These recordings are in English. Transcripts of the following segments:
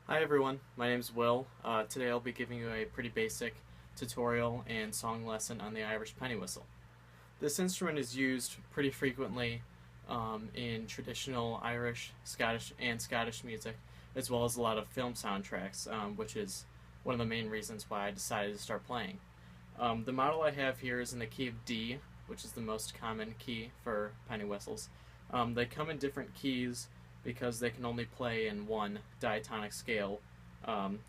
Hi everyone, my name is Will. Today I'll be giving you a pretty basic tutorial and song lesson on the Irish Pennywhistle. This instrument is used pretty frequently in traditional Irish, Scottish music, as well as a lot of film soundtracks, which is one of the main reasons why I decided to start playing. The model I have here is in the key of D, which is the most common key for Pennywhistles. They come in different keys because they can only play in one diatonic scale.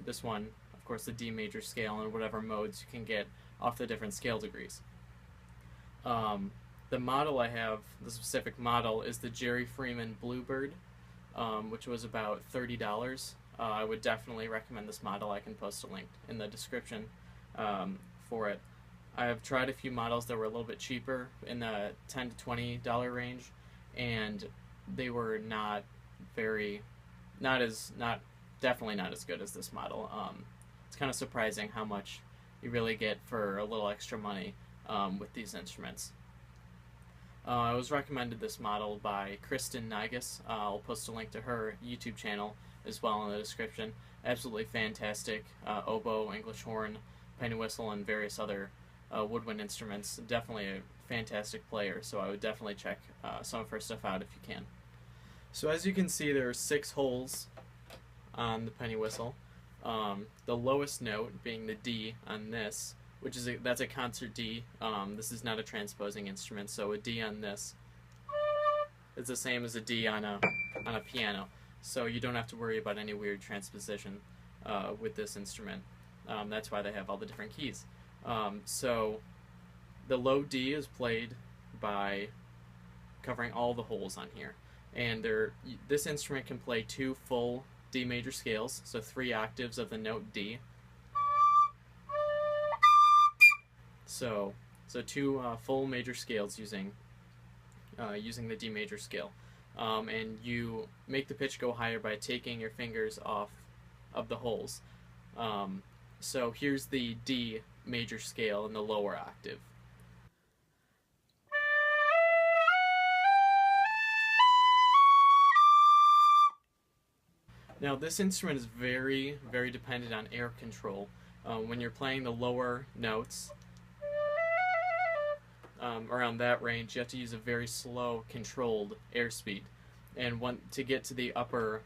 This one, of course, the D major scale, and whatever modes you can get off the different scale degrees. The model I have, the specific model, is the Jerry Freeman Bluebird, which was about $30. I would definitely recommend this model. I can post a link in the description for it. I have tried a few models that were a little bit cheaper in the $10 to $20 range, and they were definitely not as good as this model. It's kind of surprising how much you really get for a little extra money with these instruments. I was recommended this model by Kristen Nigas. I'll post a link to her YouTube channel as well in the description. Absolutely fantastic oboe, English horn, Pennywhistle, and various other woodwind instruments. Definitely a fantastic player, so I would definitely check some of her stuff out if you can. So as you can see, there are 6 holes on the Pennywhistle. The lowest note being the D on this, which is that's a concert D. This is not a transposing instrument, so a D on this is the same as a D on a piano. So you don't have to worry about any weird transposition with this instrument. That's why they have all the different keys. So the low D is played by covering all the holes on here. And this instrument can play 2 full D major scales, so 3 octaves of the note D. So 2 full major scales using the D major scale. And you make the pitch go higher by taking your fingers off of the holes. So here's the D major scale in the lower octave. Now this instrument is very, very dependent on air control. When you're playing the lower notes, around that range, you have to use a very slow, controlled airspeed. And to get to the upper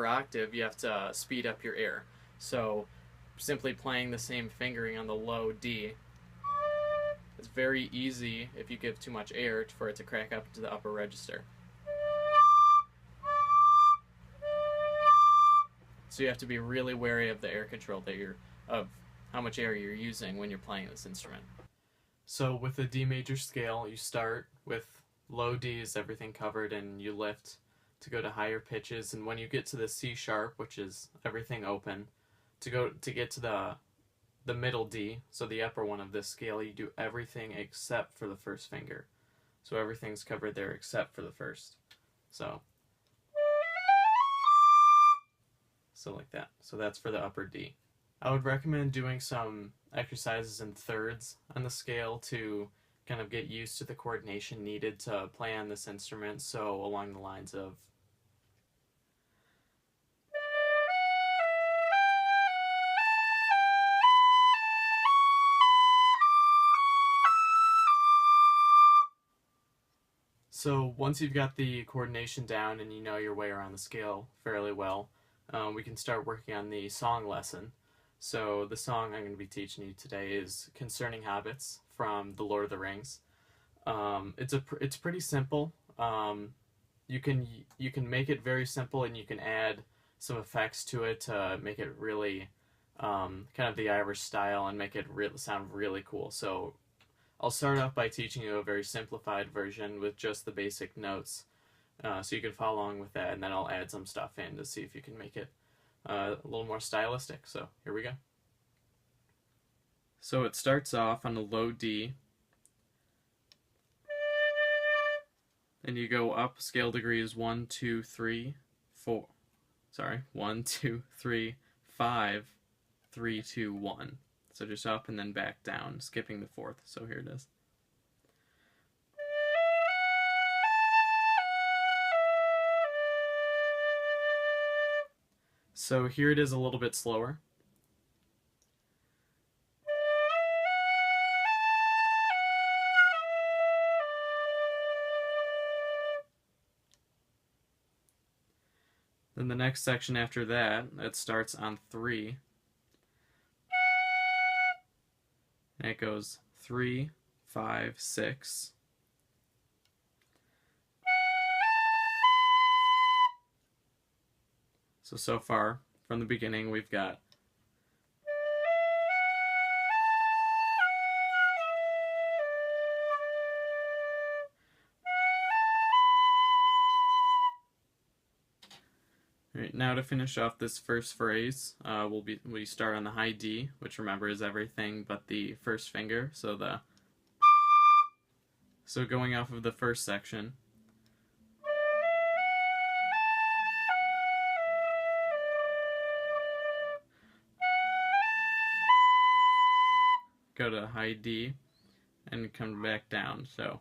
octave, you have to speed up your air. So simply playing the same fingering on the low D, it's very easy, if you give too much air, for it to crack up into the upper register. So you have to be really wary of the air control of how much air you're using when you're playing this instrument. So with the D major scale, you start with low D's, everything covered, and you lift to go to higher pitches. And when you get to the C sharp, which is everything open, to get to the middle D, so the upper one of this scale, you do everything except for the first finger. So everything's covered there except for the first. So like that. So that's for the upper D. I would recommend doing some exercises in thirds on the scale to kind of get used to the coordination needed to play on this instrument. So along the lines of So once you've got the coordination down and you know your way around the scale fairly well, we can start working on the song lesson. So the song I'm going to be teaching you today is Concerning Hobbits from The Lord of the Rings. It's pretty simple. You can make it very simple, and you can add some effects to it to make it really kind of the Irish style and make it sound really cool. So I'll start off by teaching you a very simplified version with just the basic notes, so you can follow along with that, and then I'll add some stuff in to see if you can make it a little more stylistic. So here we go. So it starts off on a low D, and you go up scale degrees 1, 2, 3, 4. Sorry, 1, 2, 3, 5, 3, 2, 1. So just up and then back down, skipping the 4th. So here it is. So here it is a little bit slower. Then the next section after that, it starts on 3. And it goes 3, 5, 6. So far, from the beginning, we've got Alright, now to finish off this first phrase, we start on the high D, which remember is everything but the first finger. So going off of the first section, go to high D and come back down. So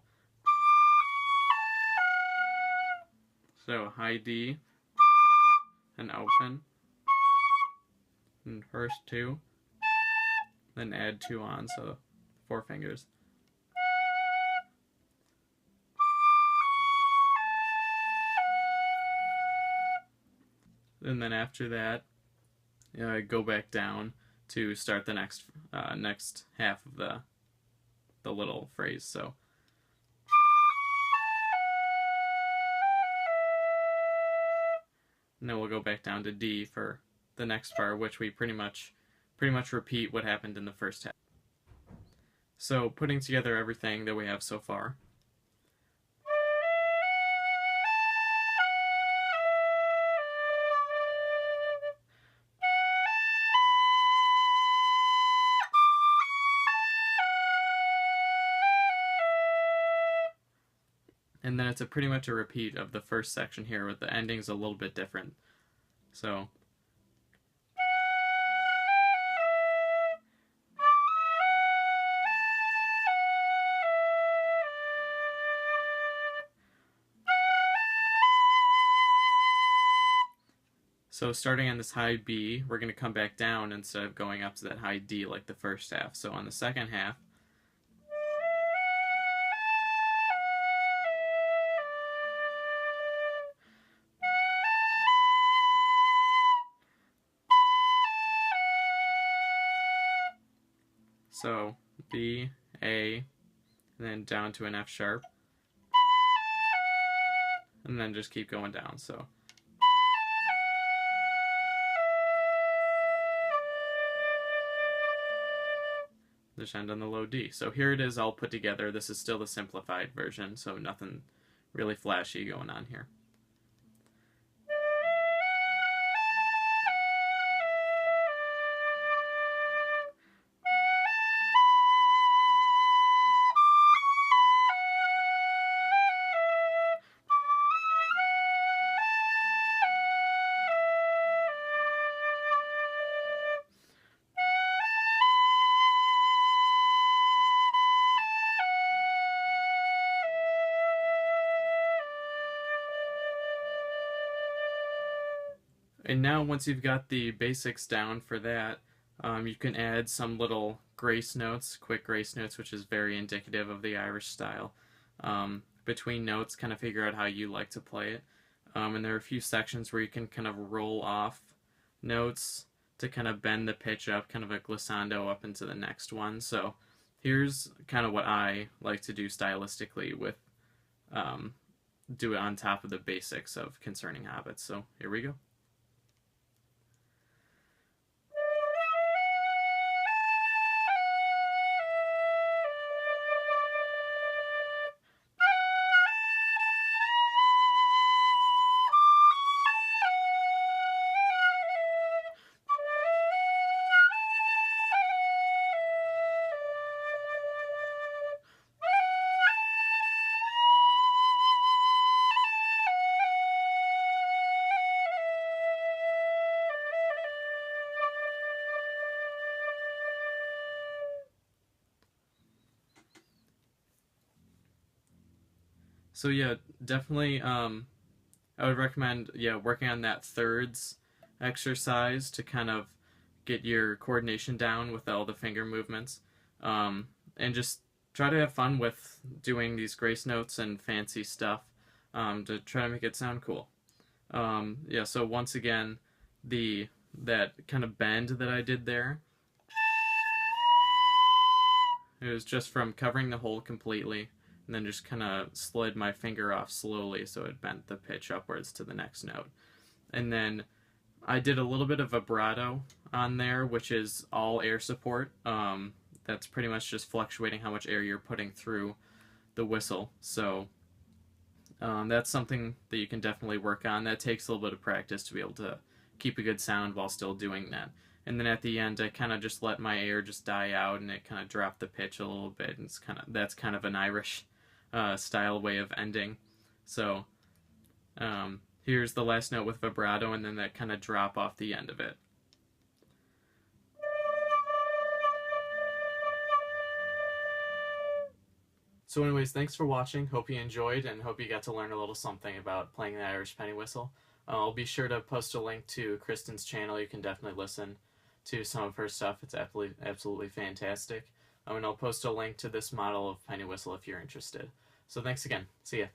high D and open, and first 2, then add 2 on, so 4 fingers. And then after that, go back down to start the next half of the little phrase. So and then we'll go back down to D for the next part, which we pretty much repeat what happened in the first half. So putting together everything that we have so far. And then it's pretty much a repeat of the first section here, with the endings a little bit different. So starting on this high B, we're going to come back down instead of going up to that high D like the first half. So on the second half, so B, A, and then down to an F sharp, and then just keep going down. So just end on the low D. So here it is all put together. This is still the simplified version, so nothing really flashy going on here. And now once you've got the basics down for that, you can add some little grace notes, quick grace notes, which is very indicative of the Irish style. Between notes, kind of figure out how you like to play it. And there are a few sections where you can kind of roll off notes to kind of bend the pitch up, kind of a glissando up into the next one. So here's kind of what I like to do stylistically with do it on top of the basics of Concerning Hobbits. So here we go. So yeah, definitely I would recommend working on that thirds exercise to kind of get your coordination down with all the finger movements, and just try to have fun with doing these grace notes and fancy stuff, to try to make it sound cool. Yeah, so once again, that kind of bend that I did there, it was just from covering the hole completely, and then just kind of slid my finger off slowly so it bent the pitch upwards to the next note. And then I did a little bit of vibrato on there, which is all air support. That's pretty much just fluctuating how much air you're putting through the whistle. So that's something that you can definitely work on. That takes a little bit of practice to be able to keep a good sound while still doing that. And then at the end, I kind of just let my air just die out, and it kind of dropped the pitch a little bit. And that's kind of an Irish style way of ending. So here's the last note with vibrato, and then that kind of drop off the end of it. So anyways, thanks for watching. Hope you enjoyed, and hope you got to learn a little something about playing the Irish penny whistle. I'll be sure to post a link to Kristen's channel. You can definitely listen to some of her stuff. It's absolutely fantastic. And I'll post a link to this model of penny whistle if you're interested. So thanks again. See ya.